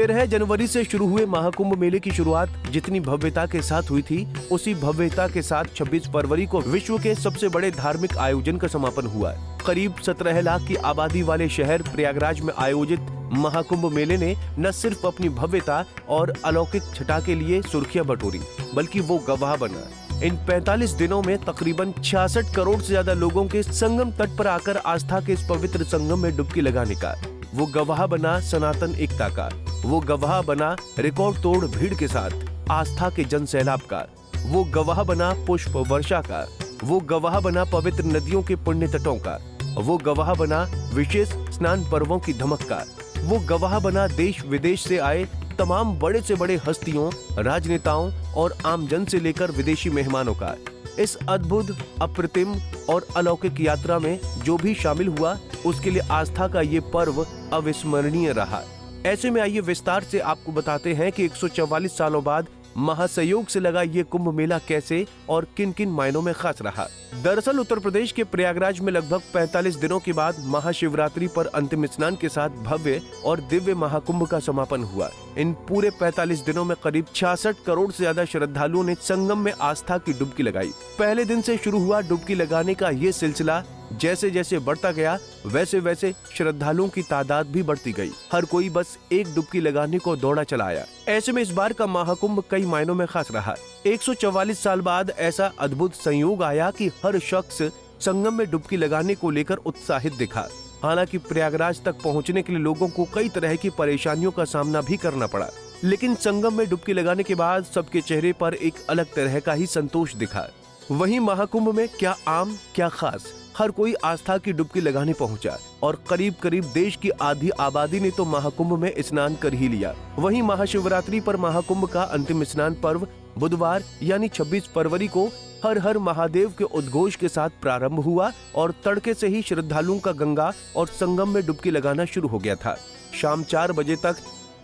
13 जनवरी से शुरू हुए महाकुंभ मेले की शुरुआत जितनी भव्यता के साथ हुई थी, उसी भव्यता के साथ 26 फरवरी को विश्व के सबसे बड़े धार्मिक आयोजन का समापन हुआ। करीब 17 लाख की आबादी वाले शहर प्रयागराज में आयोजित महाकुंभ मेले ने न सिर्फ अपनी भव्यता और अलौकिक छटा के लिए सुर्खियां बटोरी, बल्कि वो गवाह बना इन 45 दिनों में तकरीबन 66 करोड़ से ज्यादा लोगों के संगम तट पर आकर आस्था के इस पवित्र संगम में डुबकी लगाने का। वो गवाह बना सनातन एकता का, वो गवाह बना रिकॉर्ड तोड़ भीड़ के साथ आस्था के जन सैलाब का, वो गवाह बना पुष्प वर्षा का, वो गवाह बना पवित्र नदियों के पुण्य तटों का, वो गवाह बना विशेष स्नान पर्वों की धमक का, वो गवाह बना देश विदेश से आए तमाम बड़े से बड़े हस्तियों, राजनेताओं और आम जन से लेकर विदेशी मेहमानों का। इस अद्भुत, अप्रतिम और अलौकिक यात्रा में जो भी शामिल हुआ, उसके लिए आस्था का ये पर्व अविस्मरणीय रहा। ऐसे में आइए विस्तार से आपको बताते हैं कि 144 सालों बाद महासंयोग से लगा ये कुंभ मेला कैसे और किन किन मायनों में खास रहा। दरअसल उत्तर प्रदेश के प्रयागराज में लगभग 45 दिनों के बाद महाशिवरात्रि पर अंतिम स्नान के साथ भव्य और दिव्य महाकुंभ का समापन हुआ। इन पूरे 45 दिनों में करीब 66 करोड़ से ज्यादा श्रद्धालुओं ने संगम में आस्था की डुबकी लगाई। पहले दिन से शुरू हुआ डुबकी लगाने का ये सिलसिला जैसे जैसे बढ़ता गया, वैसे वैसे श्रद्धालुओं की तादाद भी बढ़ती गई। हर कोई बस एक डुबकी लगाने को दौड़ा चला आया। ऐसे में इस बार का महाकुंभ कई मायनों में खास रहा। 144 साल बाद ऐसा अद्भुत संयोग आया कि हर शख्स संगम में डुबकी लगाने को लेकर उत्साहित दिखा। हालांकि प्रयागराज तक पहुंचने के लिए लोगों को कई तरह की परेशानियों का सामना भी करना पड़ा, लेकिन संगम में डुबकी लगाने के बाद सबके चेहरे पर एक अलग तरह का ही संतोष दिखा। वहीं महाकुंभ में क्या आम क्या खास, हर कोई आस्था की डुबकी लगाने पहुंचा और करीब करीब देश की आधी आबादी ने तो महाकुंभ में स्नान कर ही लिया। वहीं महाशिवरात्रि पर महाकुंभ का अंतिम स्नान पर्व बुधवार यानी 26 फरवरी को हर हर महादेव के उद्घोष के साथ प्रारंभ हुआ और तड़के से ही श्रद्धालुओं का गंगा और संगम में डुबकी लगाना शुरू हो गया था। शाम 4 बजे तक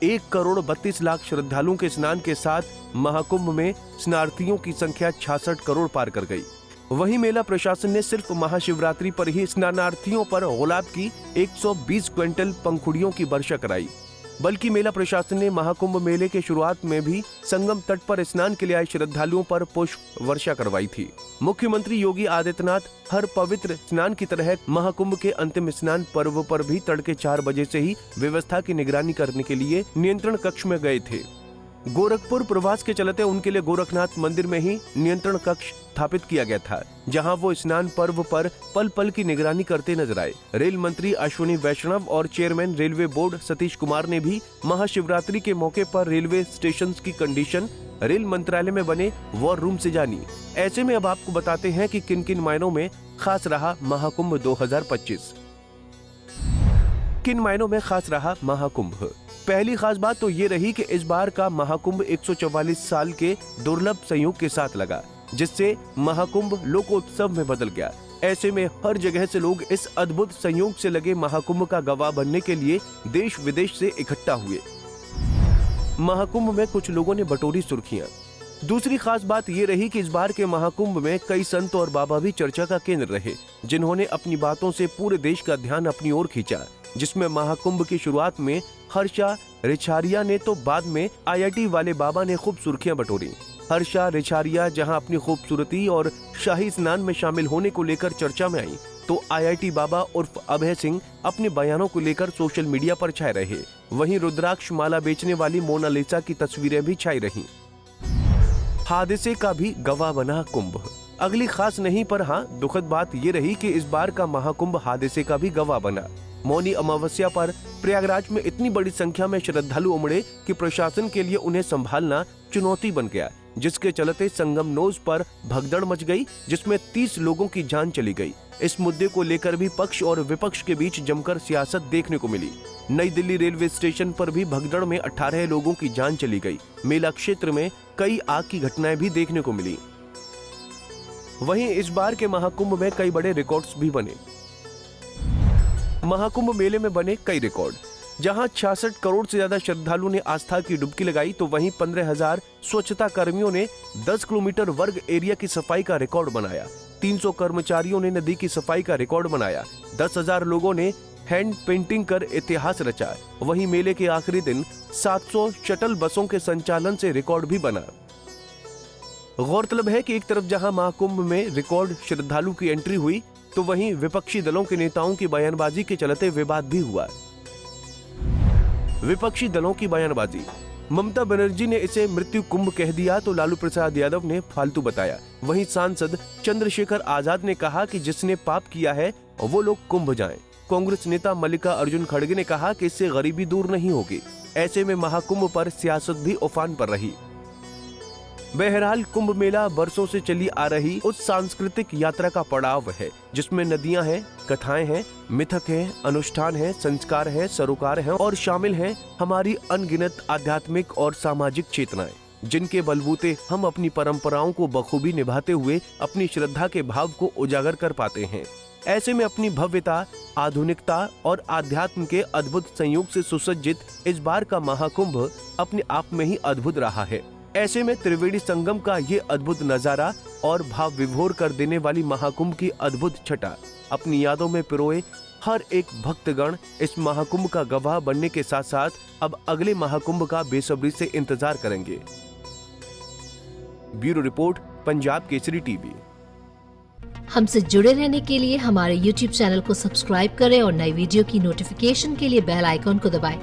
1 करोड़ 32 लाख श्रद्धालुओं के स्नान के साथ महाकुंभ में स्नार्थियों की संख्या 66 करोड़ पार कर गई। वहीं मेला प्रशासन ने सिर्फ महाशिवरात्रि पर ही स्नानार्थियों पर गुलाब की 120 क्विंटल पंखुड़ियों की वर्षा कराई, बल्कि मेला प्रशासन ने महाकुंभ मेले के शुरुआत में भी संगम तट पर स्नान के लिए आए श्रद्धालुओं पर पुष्प वर्षा करवाई थी। मुख्यमंत्री योगी आदित्यनाथ हर पवित्र स्नान की तरह महाकुंभ के अंतिम स्नान पर्व पर भी तड़के 4 बजे से ही व्यवस्था की निगरानी करने के लिए नियंत्रण कक्ष में गए थे। गोरखपुर प्रवास के चलते उनके लिए गोरखनाथ मंदिर में ही नियंत्रण कक्ष स्थापित किया गया था, जहां वो स्नान पर्व पर पल पल की निगरानी करते नजर आए। रेल मंत्री अश्विनी वैष्णव और chairman railway board Satish Kumar ने भी महाशिवरात्रि के मौके पर रेलवे स्टेशन की कंडीशन रेल मंत्रालय में बने वॉर रूम से जानी। ऐसे में अब आपको बताते हैं कि किन किन मायनों में खास रहा महाकुंभ 2025। किन मायनों में खास रहा महाकुंभ? पहली खास बात तो ये रही कि इस बार का महाकुंभ 144 साल के दुर्लभ संयोग के साथ लगा, जिससे महाकुंभ लोकोत्सव में बदल गया। ऐसे में हर जगह से लोग इस अद्भुत संयोग से लगे महाकुंभ का गवाह बनने के लिए देश विदेश से इकट्ठा हुए। महाकुंभ में कुछ लोगों ने बटोरी सुर्खियां। दूसरी खास बात ये रही कि इस बार के महाकुंभ में कई संत और बाबा भी चर्चा का केंद्र रहे, जिन्होंने अपनी बातों से पूरे देश का ध्यान अपनी ओर खींचा। जिसमें महाकुंभ की शुरुआत में हर्षा रिछारिया ने तो बाद में IIT वाले बाबा ने खूब सुर्खियां बटोरी। हर्षा रिछारिया जहां अपनी खूबसूरती और शाही स्नान में शामिल होने को लेकर चर्चा में आई, तो IIT बाबा उर्फ अभय सिंह अपने बयानों को लेकर सोशल मीडिया पर छाए रहे। वहीं रुद्राक्ष माला बेचने वाली मोनालिसा की तस्वीरें भी छाई रहीं। हादसे का भी गवाह बना कुंभ। अगली खास नहीं पर हाँ दुखद बात ये रही कि इस बार का महाकुंभ हादसे का भी गवाह बना। मौनी अमावस्या पर प्रयागराज में इतनी बड़ी संख्या में श्रद्धालु उमड़े कि प्रशासन के लिए उन्हें संभालना चुनौती बन गया, जिसके चलते संगम नोज पर भगदड़ मच गई, जिसमें 30 लोगों की जान चली गई। इस मुद्दे को लेकर भी पक्ष और विपक्ष के बीच जमकर सियासत देखने को मिली। नई दिल्ली रेलवे स्टेशन पर भी भगदड़ में 18 लोगों की जान चली गई। मेला क्षेत्र में कई आग की घटनाएं भी देखने को मिली। वहीं इस बार के महाकुंभ में कई बड़े रिकॉर्ड्स भी बने। महाकुंभ मेले में बने कई रिकॉर्ड। जहां 66 करोड़ से ज्यादा श्रद्धालुओं ने आस्था की डुबकी लगाई, तो वहीं 15,000 स्वच्छता कर्मियों ने 10 किलोमीटर वर्ग एरिया की सफाई का रिकॉर्ड बनाया। 300 कर्मचारियों ने नदी की सफाई का रिकॉर्ड बनाया। 10,000 लोगों ने हैंड पेंटिंग कर इतिहास रचा। वहीं मेले के आखिरी दिन 700 शटल बसों के संचालन से रिकॉर्ड भी बना। गौरतलब है कि एक तरफ जहां महाकुंभ में रिकॉर्ड श्रद्धालु की एंट्री हुई, तो वहीं विपक्षी दलों के नेताओं की बयानबाजी के चलते विवाद भी हुआ। विपक्षी दलों की बयानबाजी। ममता बनर्जी ने इसे मृत्यु कुंभ कह दिया तो लालू प्रसाद यादव ने फालतू बताया। वहीं सांसद चंद्रशेखर आजाद ने कहा कि जिसने पाप किया है वो लोग कुंभ जाएं। कांग्रेस नेता मल्लिका अर्जुन खड़गे ने कहा कि इससे गरीबी दूर नहीं होगी। ऐसे में महाकुंभ पर सियासत भी उफान पर रही। बहरहाल कुंभ मेला बरसों से चली आ रही उस सांस्कृतिक यात्रा का पड़ाव है जिसमें नदियां हैं, कथाएं हैं, मिथक हैं, अनुष्ठान हैं, संस्कार हैं, सरोकार हैं और शामिल हैं हमारी अनगिनत आध्यात्मिक और सामाजिक चेतनाएं, जिनके बलबूते हम अपनी परंपराओं को बखूबी निभाते हुए अपनी श्रद्धा के भाव को उजागर कर पाते हैं। ऐसे में अपनी भव्यता, आधुनिकता और आध्यात्म के अद्भुत संयोग से सुसज्जित इस बार का महाकुंभ अपने आप में ही अद्भुत रहा है। ऐसे में त्रिवेणी संगम का ये अद्भुत नजारा और भाव विभोर कर देने वाली महाकुंभ की अद्भुत छटा अपनी यादों में पिरोए हर एक भक्तगण इस महाकुंभ का गवाह बनने के साथ साथ अब अगले महाकुंभ का बेसब्री से इंतजार करेंगे। Bureau report, Punjab Kesari TV. हमसे जुड़े रहने के लिए हमारे YouTube चैनल को सब्सक्राइब करें और नई वीडियो की नोटिफिकेशन के लिए बेल आइकॉन को दबाएं।